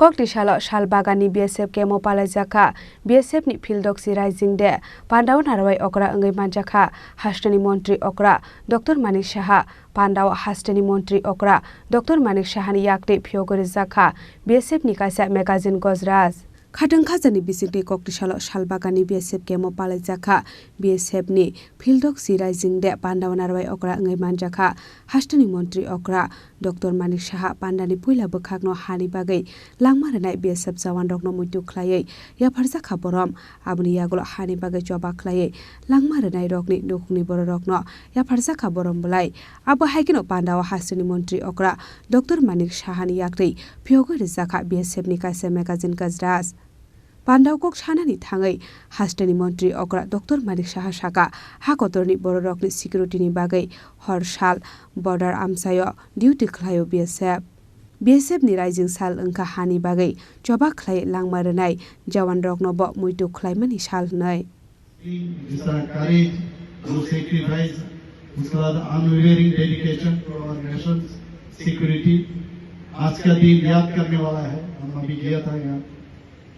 Koktisalo Shalbagani BSF Kemo Palajaka, BSF ni Fildoxi Rising de, Pandau Narawai Okra Angai Manjaka, Hashtani Montri Okra, Dr. Manik Shaha, Pandau Hastani Montri Okra, Dr. Manik Shahani Yakte Pyogorizaka, BSF ni Kaisa Magazine Gozraz. Khatang khajani bisingte Koktisalo Shalbagani BSF Kemo Palajaka, BSF ni Fildoxi Rising de, Pandau Narawai Okra Angai Manjaka, Hashtani Montri Okra, Dr. Manik Shaha Pandani Puila Bukakno Hani Bagai, Langmaranai BSF Zawan Rokno Mutu Klaye, Yaparza Kaborom, Abuni Yagolo Hani Bagai Joba Klaye, Langmaranai Rokni Nukni Borokno, Yaparza Kaborom Bulai, Abu Hagino Pandawa Hastani Montri Okra, Dr. Manik Shahani Yakri, Pyogo Rizaka BSF Nikase Magazine Gazras. Pandau Kok Shanani Tangai, Hastani Montri Okra, Dr. Manik Shaha Shaka, Hakotorni Borokni Security ni Bagai, Horshal, Border Amsayo, Duty Klayo BSF. BSF ni Rising Sal Unka Hani Bagai, Joba Klay Langmaranai, Jawan Rokno Bok Muitu Klaymani Shal Nai. जिसका courage, जो sacrifice, उसका unwavering dedication to our nation's security, आज का दिन याद करने वाला है. हम अभी गया था यहाँ,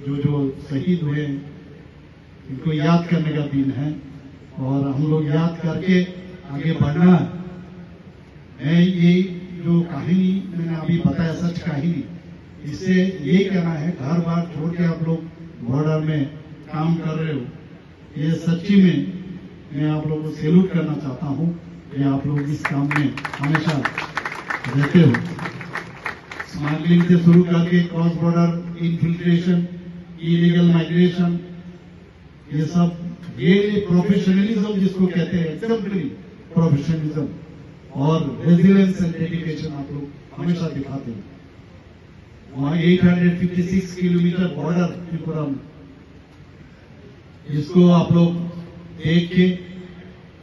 जो शहीद हुए, इनको याद करने का दिन है और हम लोग याद करके आगे बढ़ना है. मैं ये जो कहानी मैंने अभी बताया, सच कहानी, इससे ये कहना है, घर बार छोड़ के आप लोग बॉर्डर में काम कर रहे हो, ये सच्ची में मैं आप लोगों को सैल्यूट करना चाहता हूँ कि आप लोग इस काम में हमेशा रहते हो. स्मगलिंग से शुरू करके cross border infiltration, illegal migration, ये सब रियली प्रोफेशनलिज्म जिसको कहते हैं, एक्सेप्टली प्रोफेशनलिज्म और रेजिलियंस एंड डेडिकेशन आप लोग हमेशा दिखाते हो. वहाँ 856 किलोमीटर बॉर्डर त्रिपुरा में, इसको आप लोग देख के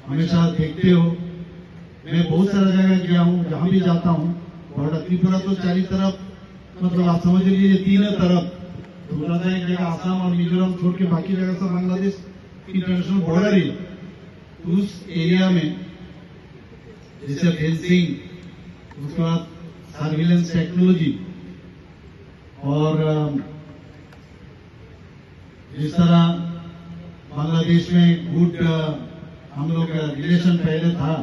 हमेशा देखते हो. मैं बहुत सारा जगह गया हूँ, जहाँ भी जाता हूँ बॉर्डर त्रिपुरा तो चारों तरफ, मतलब आप समझ लीजिए तीनों तरफ, दूसरा एक जगह आसाम और मिजोरम छोड़ के बाकी जगह से बांग्लादेश इंटरनेशनल बॉर्डर ही. उस एरिया में जैसे फेंसिंग, उसके बाद सर्विलेंस टेक्नोलॉजी और जिस तरह बांग्लादेश में गुड हम लोग का रिलेशन पहले था,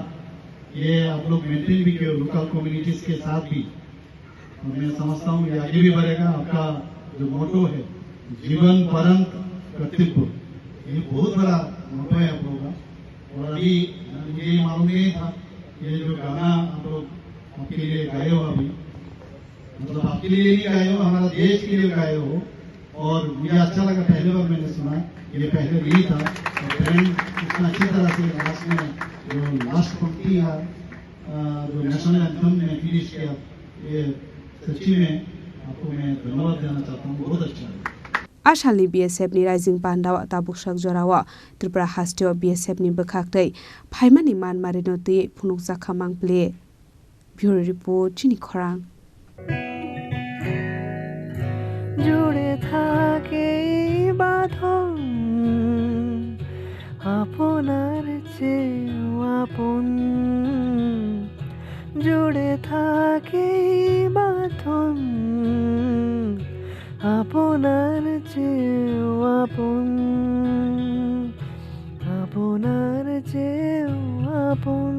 ये आप लोग मेंटेन भी किए लोकल कम्युनिटीज के साथ भी. मैं समझता हूँ ये आगे भी बढ़ेगा. आपका जो मोटो है, जीवन पर्यंत कर्तव्य, ये बहुत बड़ा मोटो है आप लोगों का. और अभी मुझे ये मालूम नहीं था, ये जो गाना आप लोग आपके लिए गाए हो, अभी मतलब आपके लिए नहीं गाए हो, हमारा देश के लिए गाए हो. और मुझे अच्छा लगा, पहले बार मैंने सुना, ये पहले नहीं था. और बैंड इतना अच्छी तरह से लास्ट में जो लास्ट पंक्ति है, जो नेशनल एंथम में फिनिश किया, ये सच्ची में आपको मैं धन्यवाद देना चाहता हूँ. बहुत अच्छा है. Ashalni BSF ni Rising Pandawa Tabukshak Jorawa, Tripura Hastio BSF ni Bekaktai, Paimani Man Marinoti, Punuk Zakamang Play. Bureau Report, Chini Korang. জুড়ে থাকে বাঁধন আপনার চেয়েও আপন, জুড়ে থাকে বাঁধন আপনার চেয়েও আপন, আপনার চেয়েও আপন.